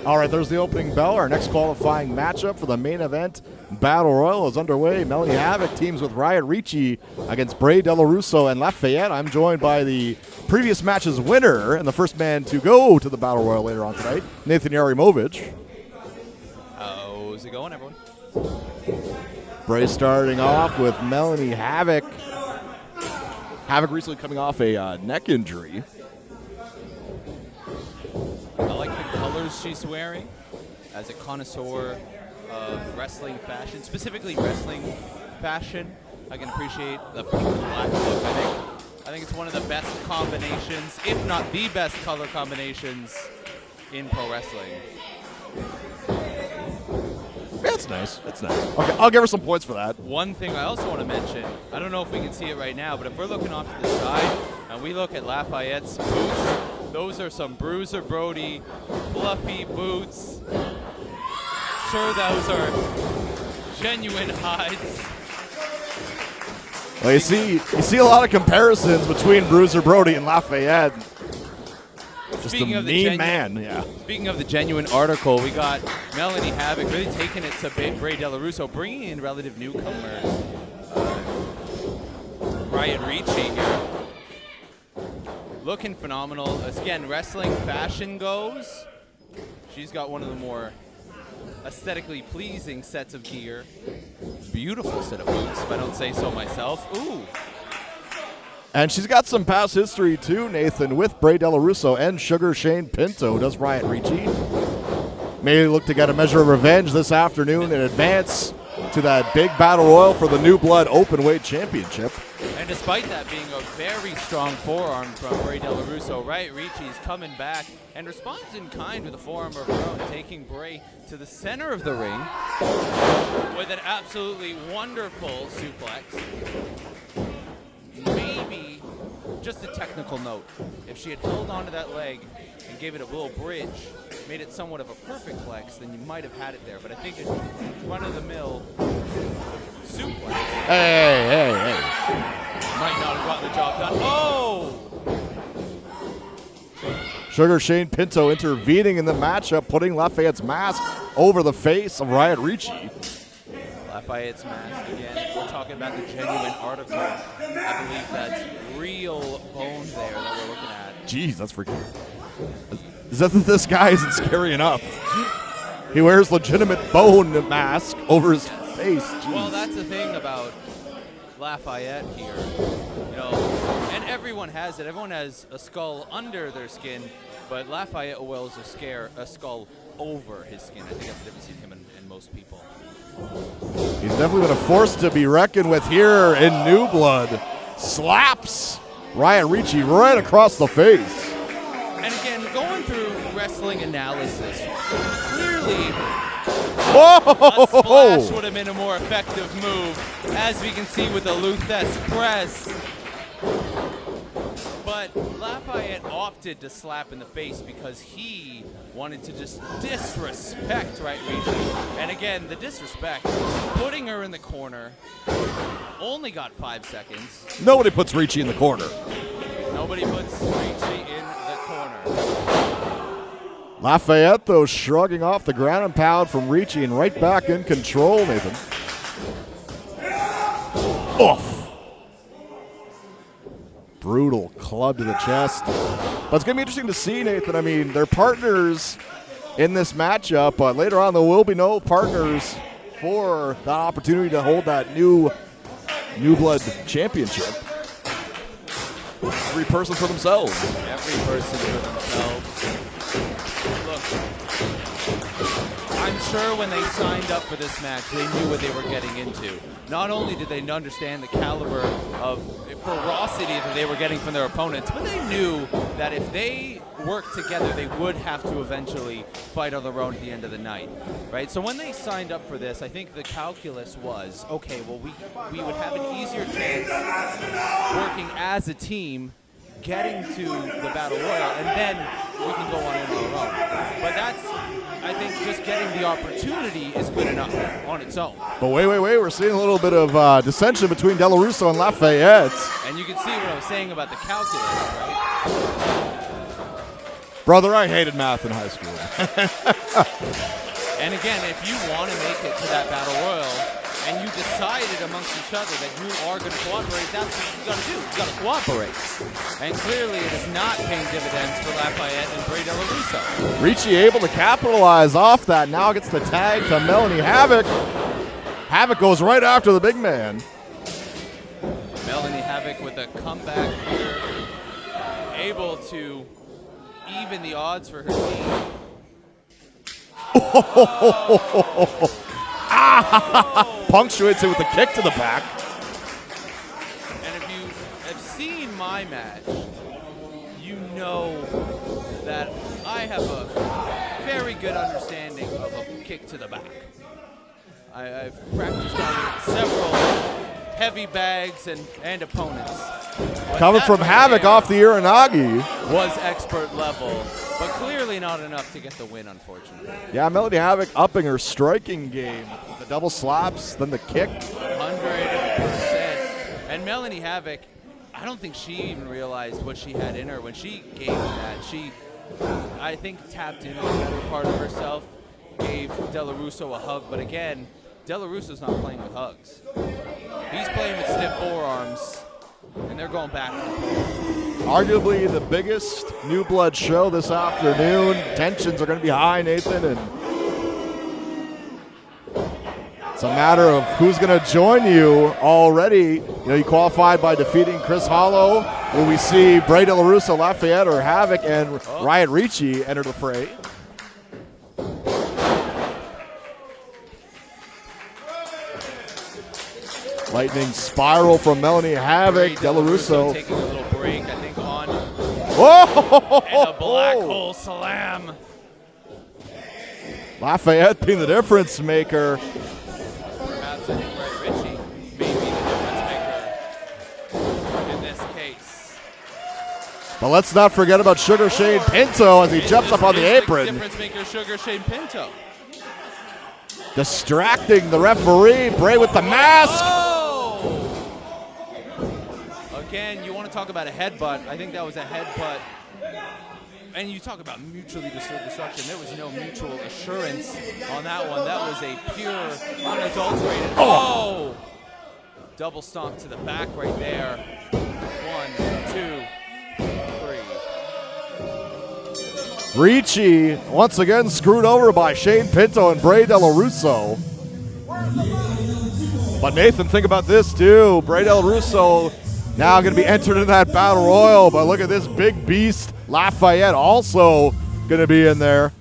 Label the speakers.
Speaker 1: All right, there's the opening bell. Our next qualifying matchup for the main event Battle Royal is underway. Melanie Havoc teams with Riot Ricci against Bray Dello Russo and Lafayet. I'm joined by the previous match's winner and the first man to go to the Battle Royal later on tonight, Nathan Yarimovic.
Speaker 2: How's it going, everyone?
Speaker 1: Bray starting off with Melanie Havoc. Havoc recently coming off a neck injury.
Speaker 2: I like the colors she's wearing. As a connoisseur of wrestling fashion, specifically wrestling fashion, I can appreciate the pink and black look. I think it's one of the best combinations, if not the best color combinations in pro wrestling.
Speaker 1: That's nice. That's nice. Okay, I'll give her some points for that.
Speaker 2: One thing I also want to mention, I don't know if we can see it right now, but if we're looking off to the side and we look at Lafayette's boots, those are some Bruiser Brody fluffy boots. Sure, those are genuine hides.
Speaker 1: Well, you see a lot of comparisons between Bruiser Brody and Lafayette. Just a mean man, yeah.
Speaker 2: Speaking of the genuine article, we got Melanie Havoc really taking it to Bray Dello Russo, bringing in relative newcomer Riot Ricci here. Looking phenomenal. As again, wrestling fashion goes, she's got one of the more aesthetically pleasing sets of gear. Beautiful set of boots, if I don't say so myself. Ooh.
Speaker 1: And she's got some past history too, Nathan, with Bray Dello Russo and Sugar Shane Pinto. Does Riot Ricci may look to get a measure of revenge this afternoon and advance to that big battle royal for the New Blood Openweight Championship.
Speaker 2: And despite that being a very strong forearm from Bray Dello Russo, Riot Ricci is coming back and responds in kind with a forearm of her own, taking Bray to the center of the ring with an absolutely wonderful suplex. Maybe just a technical note. If she had held onto that leg and gave it a little bridge, made it somewhat of a perfect flex, then you might have had it there. But I think a run-of-the-mill suplex
Speaker 1: Hey.
Speaker 2: might not have gotten the job done. Oh!
Speaker 1: Sugar Shane Pinto intervening in the matchup, putting Lafayette's mask over the face of Riot Ricci.
Speaker 2: Lafayette's mask again. We're talking about the genuine article. I believe that's real bone there that we're looking at.
Speaker 1: Jeez, that's freaking. Is that this guy isn't scary enough? He wears legitimate bone mask over his face. Jeez.
Speaker 2: Well, that's the thing about Lafayette here. You know, and everyone has it. Everyone has a skull under their skin, but Lafayette wears a skull over his skin. I think that's the difference between him and most people.
Speaker 1: He's definitely been a force to be reckoned with here in New Blood. Slaps Riot Ricci right across the face.
Speaker 2: And again, going through wrestling analysis, clearly
Speaker 1: Whoa!
Speaker 2: a splash would have been a more effective move, as we can see with the Luthes press. But Lafayette opted to slap in the face because he wanted to just disrespect Riot Ricci. And again, the disrespect, putting her in the corner, only got 5 seconds.
Speaker 1: Nobody puts Ricci in the corner.
Speaker 2: Nobody puts Ricci in the corner.
Speaker 1: Lafayette, though, shrugging off the ground and pound from Ricci and right back in control, Nathan. Oof. Brutal club to the chest. But it's going to be interesting to see, Nathan. I mean, they're partners in this matchup, but later on there will be no partners for that opportunity to hold that New Blood Championship. Every person for themselves.
Speaker 2: Every person for themselves. Look, I'm sure when they signed up for this match, they knew what they were getting into. Not only did they understand the caliber of ferocity that they were getting from their opponents, but they knew that if they worked together, they would have to eventually fight on their own at the end of the night, right? So when they signed up for this, I think the calculus was, okay, well, we would have an easier chance working as a team, getting to the Battle Royal, and then we can go on our own. But that's, I think, just getting the opportunity is good enough on its own.
Speaker 1: But wait, we're seeing a little bit of dissension between Dello Russo and Lafayette.
Speaker 2: And you can see what I was saying about the calculus, right?
Speaker 1: Brother, I hated math in high school.
Speaker 2: And again, if you want to make it to that battle royal, and you decided amongst each other that you are going to cooperate, that's what you got to do. You got to cooperate. And clearly it is not paying dividends for Lafayet and Bray Dello Russo.
Speaker 1: Ricci able to capitalize off that. Now gets the tag to Melanie Havoc. Havoc goes right after the big man.
Speaker 2: Melanie Havoc with a comeback here, able to even the odds for her team.
Speaker 1: Punctuates it with a kick to the back.
Speaker 2: And if you have seen my match, you know that I have a very good understanding of a kick to the back. I've practiced on several heavy bags and opponents. But
Speaker 1: Coming from Havoc off the Uranagi.
Speaker 2: Was expert level, but clearly not enough to get the win, unfortunately.
Speaker 1: Yeah, Melanie Havoc upping her striking game. The double slaps, then the kick.
Speaker 2: 100%. And Melanie Havoc, I don't think she even realized what she had in her when she gave that. She, I think, tapped into the better part of herself, gave Dello Russo a hug, but again, Dello Russo's not playing with hugs. He's playing with stiff forearms, and they're going back and forth.
Speaker 1: Arguably the biggest new blood show this afternoon. Tensions are going to be high, Nathan, and it's a matter of who's going to join you already. You know, you qualified by defeating Chris Hollow. Will we see Bray Dello Russo, Lafayette, or Havoc and Riot Ricci enter the fray? Lightning spiral from Melanie Havoc. Dello Russo
Speaker 2: taking a little break, I think, on.
Speaker 1: Whoa!
Speaker 2: And a black hole slam.
Speaker 1: Lafayette being the difference maker.
Speaker 2: Perhaps I think Ray Ritchie may be the difference maker in this case.
Speaker 1: But let's not forget about Sugar Shane Pinto as he jumps up on the apron.
Speaker 2: Difference maker Sugar Shane Pinto.
Speaker 1: Distracting the referee. Bray with the mask.
Speaker 2: Oh! Again, you want to talk about a headbutt. I think that was a headbutt. And you talk about mutually destruction. There was no mutual assurance on that one. That was a pure, unadulterated. Oh! Double stomp to the back right there. 1, 2, 3.
Speaker 1: Ricci once again screwed over by Shane Pinto and Bray Dello Russo. But Nathan, think about this too. Bray Dello Russo now going to be entered in that battle royal. But look at this big beast. Lafayette also going to be in there.